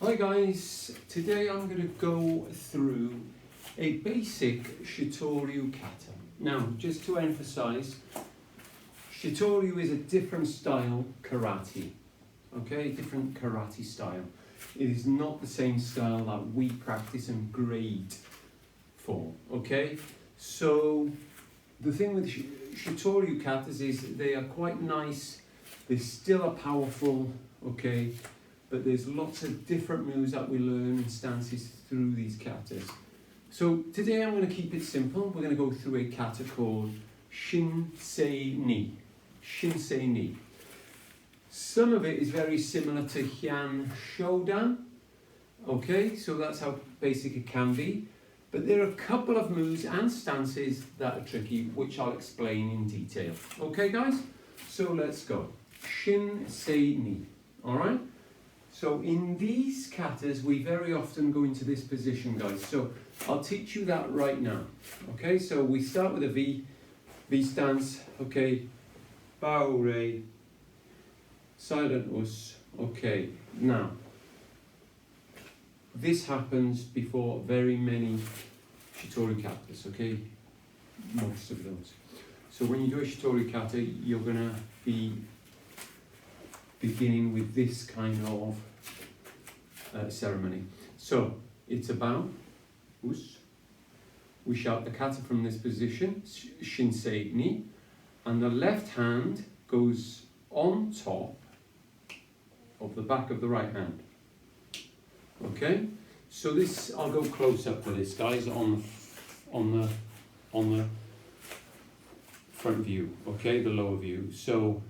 Hi guys, today I'm going to go through a basic Shitoryu Kata. Now, just to emphasize, Shitoryu is a different style karate, okay, different karate style. It is not the same style that we practice and grade for, okay? So, the thing with Shitoryu Katas is they are quite nice, they still are powerful, okay? But there's lots of different moves that we learn and stances through these katas. So today I'm going to keep it simple. We're going to go through a kata called Shinsei Ni. Shinsei Ni. Some of it is very similar to Hyan Shodan. Okay, so that's how basic it can be. But there are a couple of moves and stances that are tricky, which I'll explain in detail. Okay guys, so let's go. Shinsei Ni. Alright? So in these katas, we very often go into this position, guys. So I'll teach you that right now. Okay, so we start with a V stance, okay, Bao Rei, silent us, okay. Now, this happens before very many Shitoryu katas, okay, most of those. So when you do a Shitoryu kata, you're gonna be beginning with this kind of ceremony. So it's about us. We shout the kata from this position, Shinsei Ni, and the left hand goes on top of the back of the right hand. Okay, so this, I'll go close up for this, guys, on the front view. Okay, the lower view. So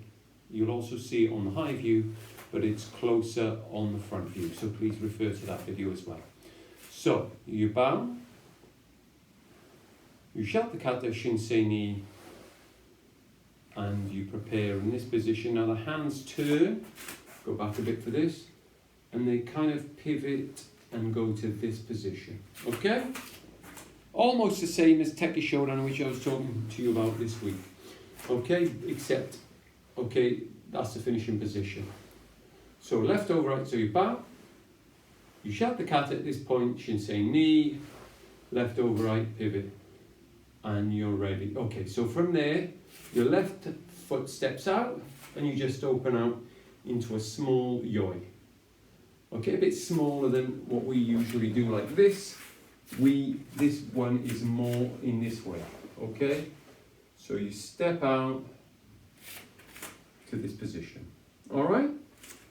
you'll also see it on the high view, but it's closer on the front view. So please refer to that video as well. So you bow, you shout the kata Shinsei Ni, and you prepare in this position. Now the hands turn, go back a bit for this, and they kind of pivot and go to this position. Okay? Almost the same as Teki Shodan, which I was talking to you about this week. Okay, except, okay, that's the finishing position. So left over right, so you bow, you shout the kata at this point, Shinsei Ni, left over right, pivot, and you're ready. Okay, so from there, your left foot steps out, and you just open out into a small yoi. Okay, a bit smaller than what we usually do like this. This one is more in this way, okay? So you step out to this position, all right?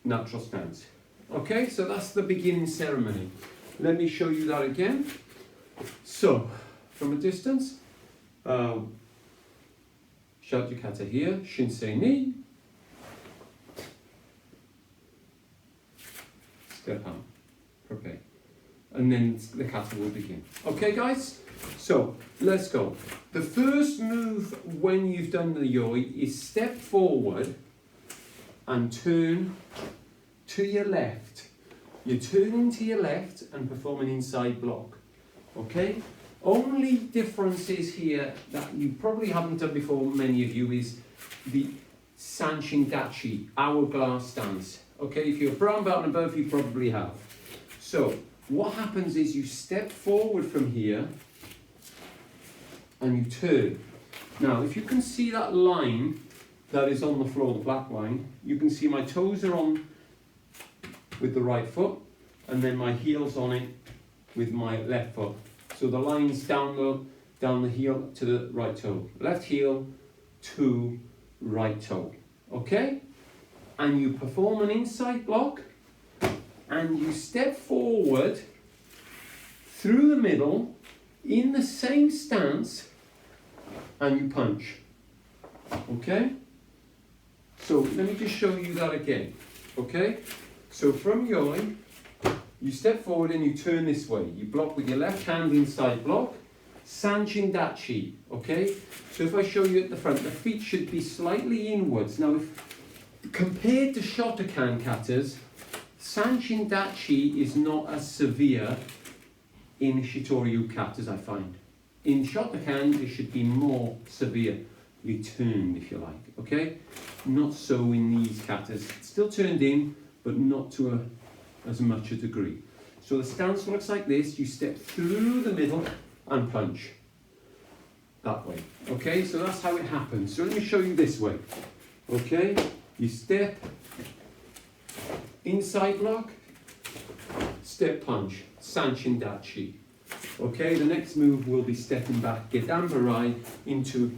Natural stance. Okay, so that's the beginning ceremony. Let me show you that again. So, from a distance, shout your kata here, Shinsei Ni. Step out, prepare. And then the kata will begin. Okay, guys? So, let's go. The first move when you've done the yoi is step forward and turn to your left. You're turning to your left and perform an inside block. Okay? Only difference is here that you probably haven't done before, many of you, is the Sanchindachi, hourglass stance. Okay, if you're a brown belt and above, you probably have. So, what happens is you step forward from here and you turn. Now, if you can see that line that is on the floor, the black line, you can see my toes are on with the right foot, and then my heel's on it with my left foot. So the line's down the heel to the right toe. Left heel to right toe. Okay? And you perform an inside block, and you step forward through the middle in the same stance, and you punch. Okay? So let me just show you that again. Okay? So from yoi, you step forward and you turn this way. You block with your left hand, inside block. Sanchindachi. Okay? So if I show you at the front, the feet should be slightly inwards. Now, compared to Shotokan katas, Sanchindachi is not as severe in Shitoryu katas, I find. In Shotokan, it should be more severely turned, if you like, okay? Not so in these katas. Still turned in, but not to as much a degree. So the stance looks like this. You step through the middle and punch that way. Okay, so that's how it happens. So let me show you this way. Okay, you step, inside block, step punch, Sanchindachi. Okay, the next move will be stepping back, Gedambarai, into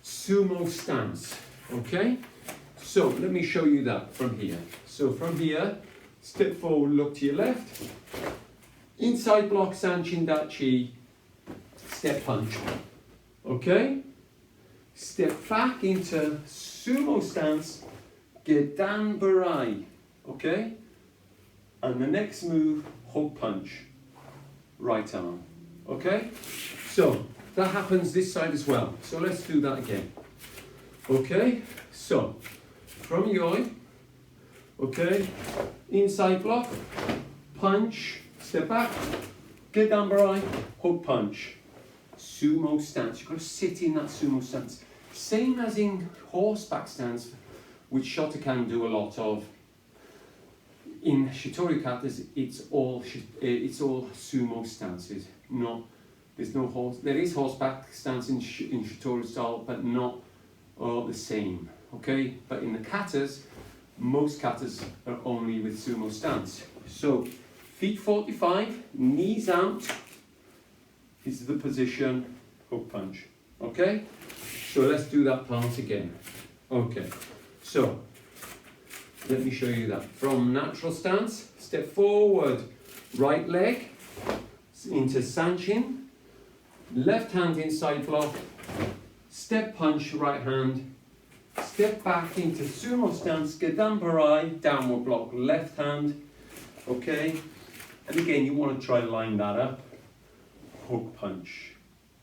sumo stance. Okay, so let me show you that from here. So from here, step forward, look to your left, inside block, Sanchindachi, step punch. Okay, step back into sumo stance, Gedambarai. Okay, and the next move, hook punch, right arm. Okay, so that happens this side as well. So let's do that again. Okay, so from yoi, okay, inside block, punch, step back, Gedambarai, hook punch, sumo stance. You've got to sit in that sumo stance. Same as in horseback stance, which Shito can do a lot of. In Shitoryu katas, it's all sumo stances. There's no horse. There is horseback stance in Shitoryu style, but not all the same. Okay, but in the katas, most katas are only with sumo stance. So feet 45, knees out is the position, hook punch. Okay, so let's do that part again. Okay, so let me show you that. From natural stance, step forward, right leg into Sanchin, left hand inside block, step punch, right hand, step back into sumo stance, Gedambarai, downward block, left hand, okay? And again, you want to try to line that up, hook punch,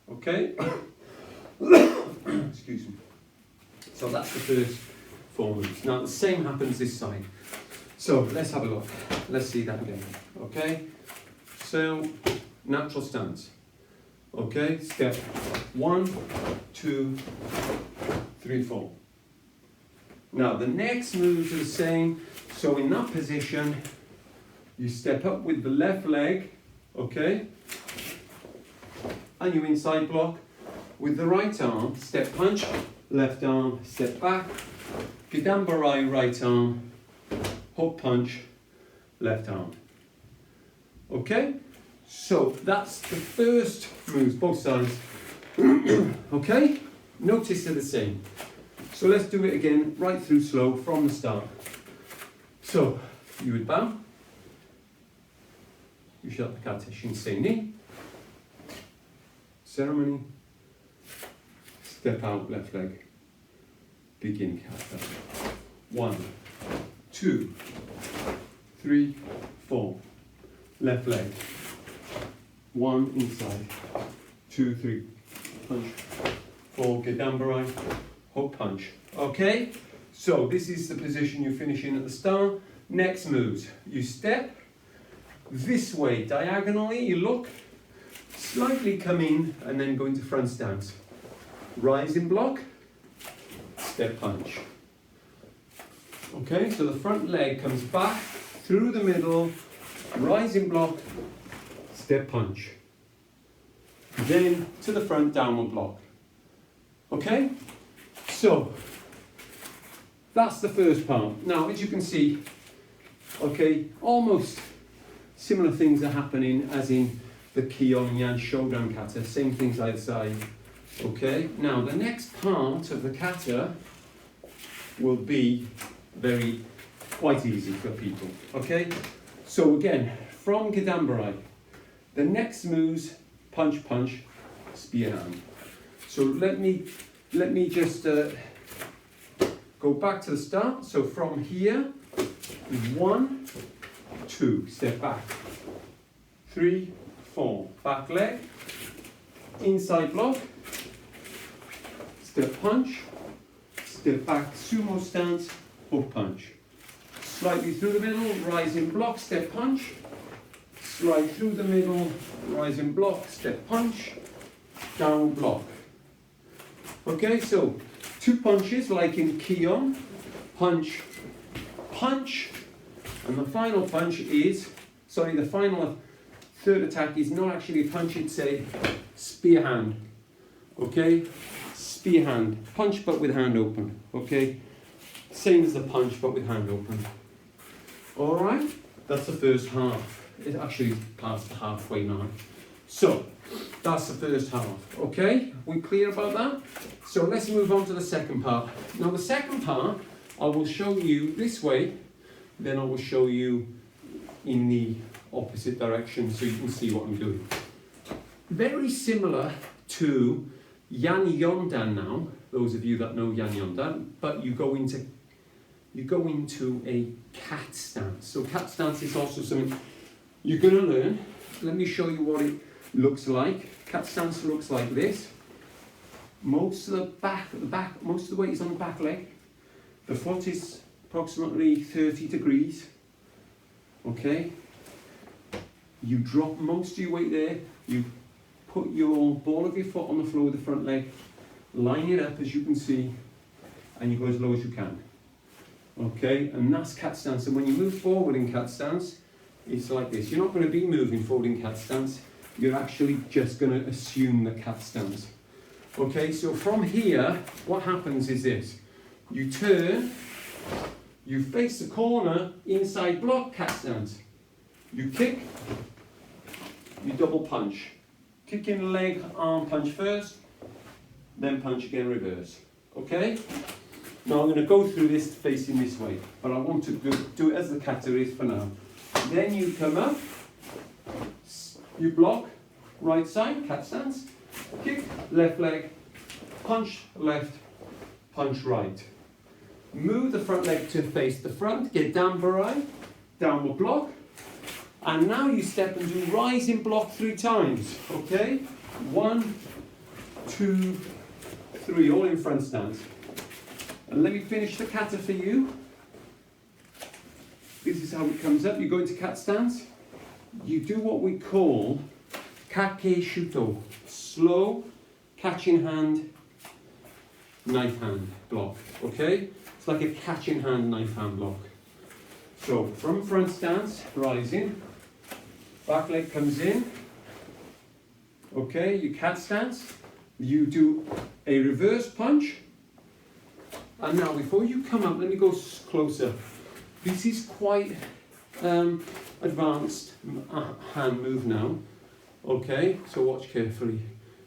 okay? Excuse me. So that's the first 4 moves. Now the same happens this side. So let's have a look. Let's see that again. Okay. So natural stance. Okay. Step 1, 2, 3, 4. Now the next moves are the same. So in that position, you step up with the left leg. Okay. And you inside block with the right arm. Step punch. Left arm. Step back. Gedambarai, right arm, hook punch, left arm. Okay, so that's the first moves, both sides. Okay, notice they're the same. So let's do it again, right through slow from the start. So you would bow, you shut the Kata, Shinsei Ni, ceremony, step out, left leg. Begin Kata. 1, 2, 3, 4. Left leg. 1 inside. 2, 3. Punch. 4. Gedambarai. Hook punch. Okay? So this is the position you finish in at the start. Next moves. You step this way diagonally. You look. Slightly come in and then go into front stance. Rising block. Step punch. Okay, so the front leg comes back through the middle, rising block, step punch. Then to the front, downward block. Okay, so that's the first part. Now, as you can see, okay, almost similar things are happening as in the Kion Yan Shodan Kata, same things either side. Okay, now the next part of the kata will be quite easy for people. Okay, so again, from Gedambarai, the next moves, punch, punch, spear hand. So let me just go back to the start. So from here, 1, 2, step back, 3, 4, back leg, inside block, step punch, step back, sumo stance, hook punch. Slightly through the middle, rising block, step punch. Slide through the middle, rising block, step punch, down block. Okay, so 2 punches like in Kion. Punch, punch, And the final punch is, sorry, the final third attack is not actually a punch, it's a spear hand. Okay? Spear hand. Punch but with hand open. Okay? Same as the punch but with hand open. Alright? That's the first half. It's actually past the halfway now. So, that's the first half. Okay? We clear about that? So let's move on to the second part. Now the second part, I will show you this way, then I will show you in the opposite direction so you can see what I'm doing. Very similar to Yan Yondan now, those of you that know Yan Yondan, but you go into a cat stance. So cat stance is also something you're going to learn. Let me show you what it looks like. Cat stance looks like this. Most of most of the weight is on the back leg. The foot is approximately 30 degrees. Okay. You drop most of your weight there. You put your ball of your foot on the floor with the front leg. Line it up as you can see, and you go as low as you can. Okay, and that's cat stance. And when you move forward in cat stance, it's like this. You're not going to be moving forward in cat stance. You're actually just going to assume the cat stance. Okay, so from here, what happens is this. You turn, you face the corner, inside block, cat stance. You kick, you double punch. Kick in the leg, arm punch first, then punch again reverse. Okay? Now I'm going to go through this facing this way, but I want to do it as the kata is for now. Then you come up, you block, right side, cat stance, kick, left leg, punch left, punch right. Move the front leg to face the front, get dambarai, downward block, and now you step and do rising block 3 times, okay? 1, 2, 3, all in front stance. And let me finish the kata for you. This is how it comes up. You go into cat stance. You do what we call kake shuto. Slow, catching hand, knife hand block. Okay? It's like a catching hand, knife hand block. So from front stance, rising. Back leg comes in. Okay, you cat stance. You do a reverse punch. And now before you come up, let me go closer. This is quite advanced hand move now. Okay, so watch carefully.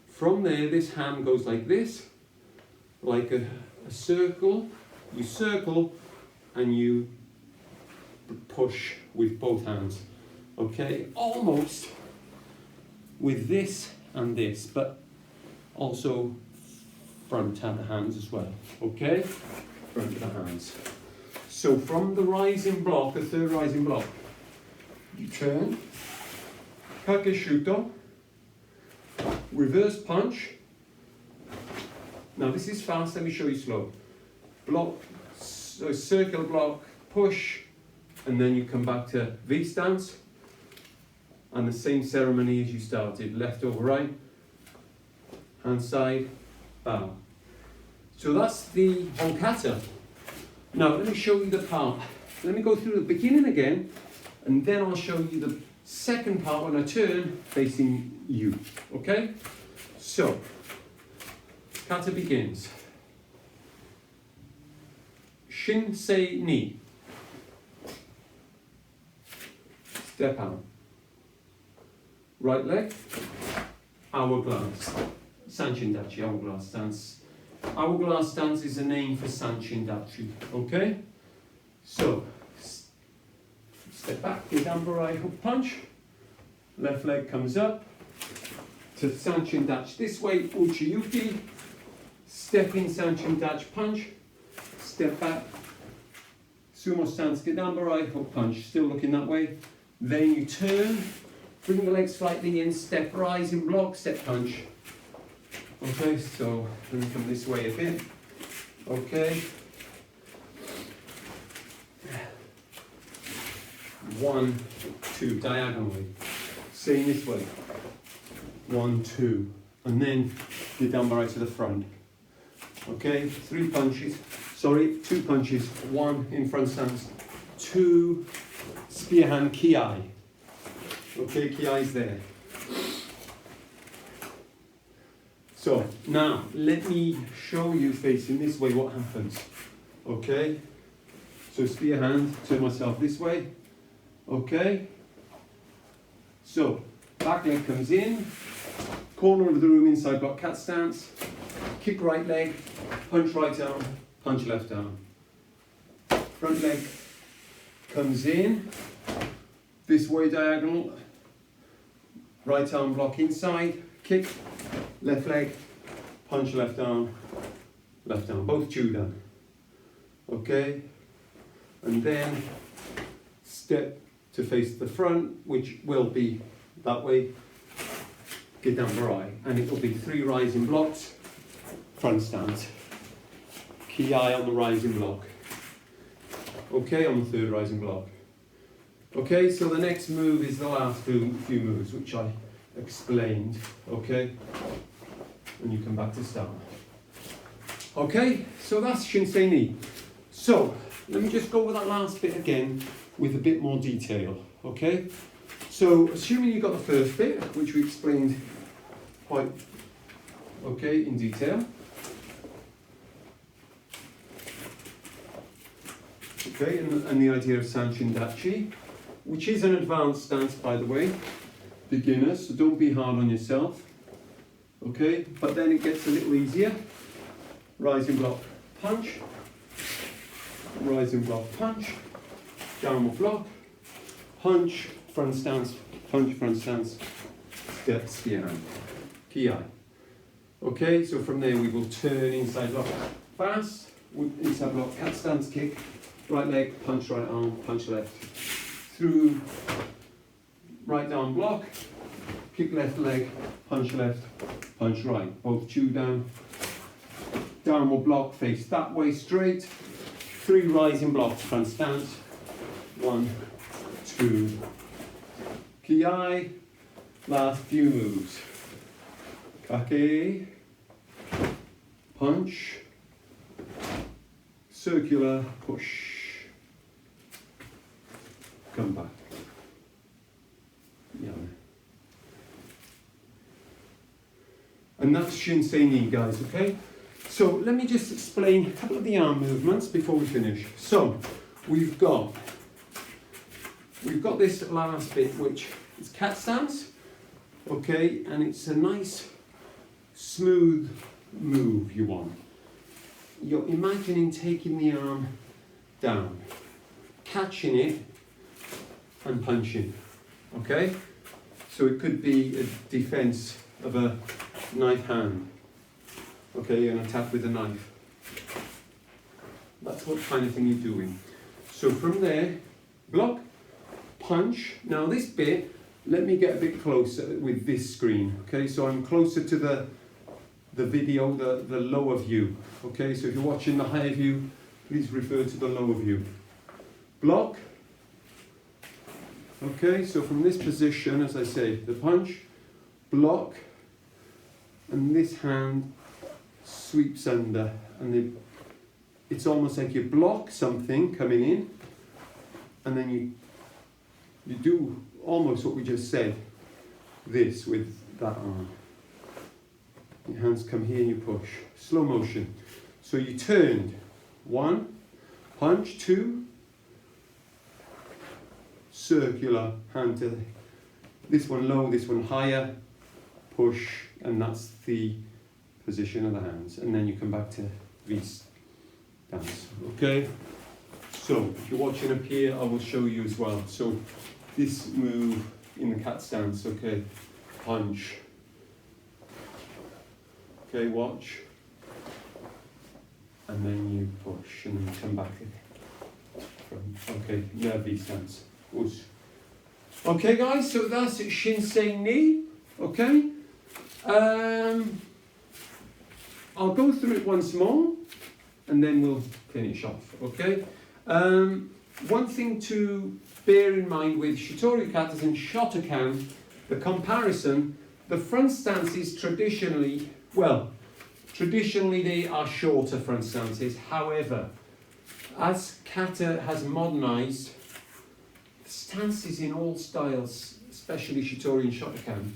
From there, this hand goes like this, like a circle. You circle and you push with both hands. Okay, almost with this and this, but also front of the hands as well. Okay, front of the hands. So from the rising block, the third rising block, you turn, kake shuto, reverse punch. Now this is fast, let me show you slow. Block, so circle block, push, and then you come back to V stance, and the same ceremony as you started, left over right, hand side, bow. So that's the whole kata. Now let me show you the part. Let me go through the beginning again, and then I'll show you the second part when I turn facing you. Okay? So, kata begins. Shinsei Ni. Step out. Right leg. Hourglass. Sanchindachi, hourglass stance. Hourglass stance is a name for Sanchindachi. Okay? So, step back, Dambarai hook punch. Left leg comes up to Sanchindachi this way, Uchiyuki. Step in Sanchindachi punch. Step back. Sumo stance, Dambarai hook punch. Still looking that way. Then you turn, bring the legs slightly in, step rising block, step punch. Okay, so let me come this way a bit. Okay. 1, 2, diagonally. Same this way. 1, 2, and then the Dambarai to the front. Okay, 3 punches. Sorry, 2 punches. 1 in front stance, 2 spear hand ki-ai. Okay, ki-ai is there. So now let me show you facing this way what happens. Okay, so spear hand, turn myself this way. Okay, so back leg comes in, corner of the room, inside block cat stance, kick right leg, punch right arm, punch left arm. Front leg comes in, this way diagonal, right arm block inside, kick, left leg, punch left arm, both chew down. Okay, and then step to face the front, which will be that way, get down barai, and it will be 3 rising blocks, front stance, ki-ai on the rising block. Okay, on the 3rd rising block. Okay, so the next move is the last few moves, which I explained, okay? And you come back to start. Okay, so that's Shinsei Ni. So, let me just go over that last bit again with a bit more detail, okay? So, assuming you got the first bit, which we explained quite, okay, in detail. Okay, and the idea of Sanchindachi, which is an advanced stance, by the way, beginners, so don't be hard on yourself. Okay, but then it gets a little easier. Rising block, punch. Rising block, punch. Downward block, punch, front stance, punch, front stance, step, spear hand, ki-ai. Okay, so from there we will turn inside block fast, inside block cat stance kick, right leg, punch right arm, punch left, through right arm block, kick left leg, punch left, punch right, both chew down, downward block, face that way straight, 3 rising blocks, front stance, 1, 2, ki-ai, last few moves, kake, punch, circular, push, come back, yeah. And that's Shinsei Ni, guys, okay? So let me just explain a couple of the arm movements before we finish. So we've got this last bit, which is cat stance, okay? And it's a nice, smooth move you want. You're imagining taking the arm down, catching it, and punching, okay? So it could be a defense of a knife hand, okay, and attack with a knife. That's what kind of thing you're doing. So from there, block, punch. Now this bit, let me get a bit closer with this screen, okay? So I'm closer to the video, the lower view, okay? So if you're watching the higher view, please refer to the lower view. Block. Okay, so from this position, as I say, the punch, block, and this hand sweeps under, and it's almost like you block something coming in, and then you do almost what we just said, this with that arm. Your hands come here and you push, slow motion. So you turned, 1, punch, 2, circular, hand to this one low, this one higher, push, and that's the position of the hands. And then you come back to V stance, okay? So if you're watching up here, I will show you as well. So this move in the cat stance, okay, punch, okay, watch, and then you push, and then you come back from, okay, yeah, V stance. Okay guys, so that's Shinsei Ni, okay? I'll go through it once more and then we'll finish off, okay? One thing to bear in mind with Shitoryu katas and Shotokan, the comparison, the front stances traditionally they are shorter front stances. However, as kata has modernized stances in all styles, especially Shitori and Shotokan,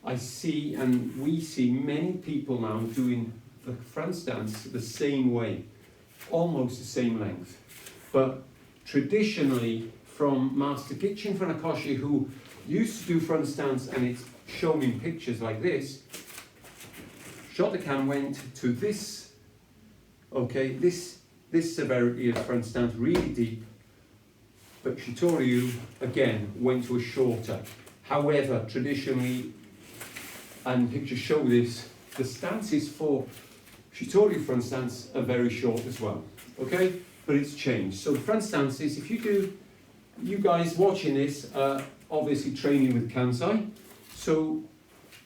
I see and we see many people now doing the front stance the same way, almost the same length. But traditionally, from Master Gichin Funakoshi, who used to do front stance, and it's shown in pictures like this, Shotokan went to this, okay, this severity of front stance, really deep, but Shitoryu, again, went to a shorter. However, traditionally, and pictures show this, the stances for Shitoryu front stance are very short as well, okay? But it's changed. So the front stances, if you do, you guys watching this are obviously training with Kansai, so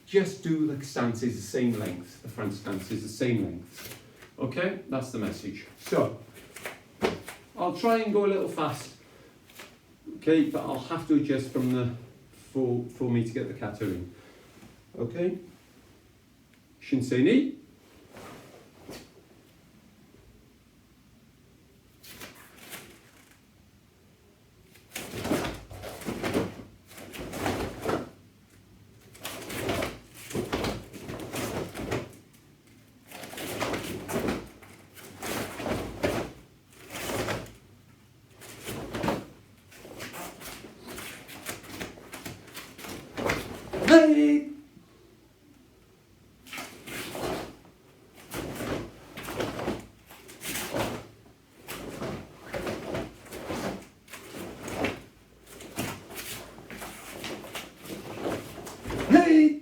just do the stances the same length, the front stances the same length, okay? That's the message. So, I'll try and go a little fast, okay, but I'll have to adjust from the, for me to get the kata in. Okay, Shinsei Ni. Hey! Hey!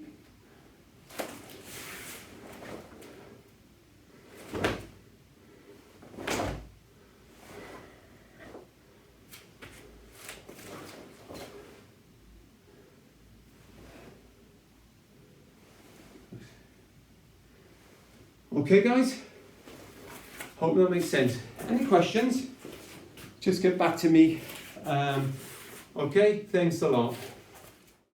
Okay guys, hope that makes sense. Any questions? Just get back to me. Okay, thanks a lot.